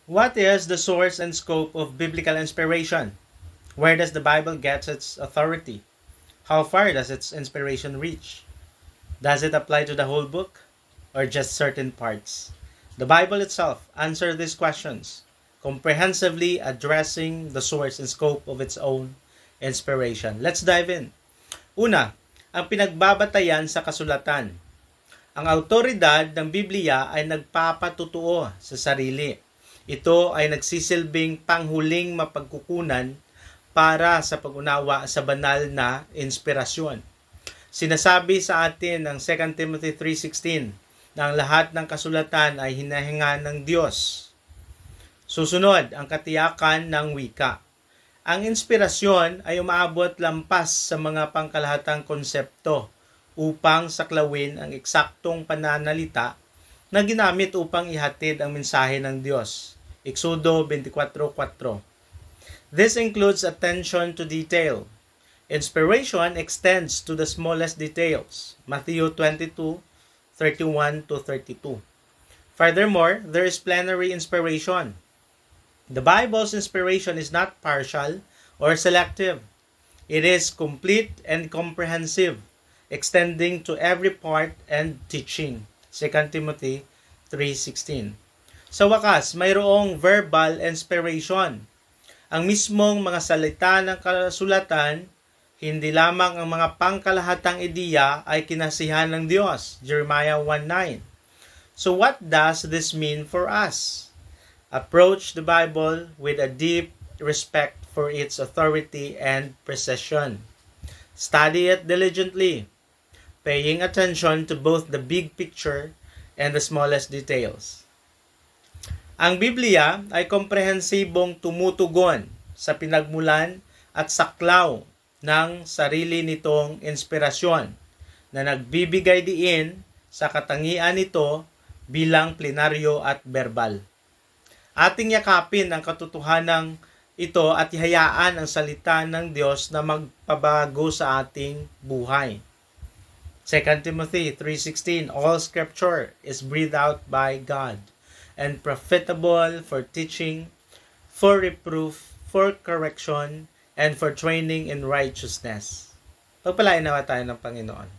What is the source and scope of biblical inspiration? Where does the Bible get its authority? How far does its inspiration reach? Does it apply to the whole book or just certain parts? The Bible itself answers these questions, comprehensively addressing the source and scope of its own inspiration. Let's dive in. Una, ang pinagbabatayan sa kasulatan. Ang autoridad ng Biblia ay nagpapatutuo sa sarili. Ito ay nagsisilbing panghuling mapagkukunan para sa pag-unawa sa banal na inspirasyon. Sinasabi sa atin ng 2 Timothy 3:16 na ang lahat ng kasulatan ay hinahinga ng Diyos. Susunod, ang katiyakan ng wika. Ang inspirasyon ay umaabot lampas sa mga pangkalahatang konsepto upang saklawin ang eksaktong pananalita na ginamit upang ihatid ang mensahe ng Diyos. Exodo 24:4. This includes attention to detail. Inspiration extends to the smallest details. Matthew 22:31-32. Furthermore, there is plenary inspiration. The Bible's inspiration is not partial or selective. It is complete and comprehensive, extending to every part and teaching. 2 Timothy 3:16. Sa wakas, mayroong verbal inspiration. Ang mismong mga salita ng kasulatan, hindi lamang ang mga pangkalahatang ideya ay kinasihan ng Diyos. Jeremiah 1:9. So what does this mean for us? Approach the Bible with a deep respect for its authority and precision. Study it diligently, paying attention to both the big picture and the smallest details. Ang Biblia ay komprehensibong tumutugon sa pinagmulan at saklaw ng sarili nitong inspirasyon na nagbibigay diin sa katangian nito bilang plenaryo at verbal. Ating yakapin ang katotohanan ito at ihayaan ang salita ng Diyos na magpabago sa ating buhay. 2 Timothy 3:16, all scripture is breathed out by God and profitable for teaching, for reproof, for correction, and for training in righteousness. Pagpalain nawa tayo ng Panginoon.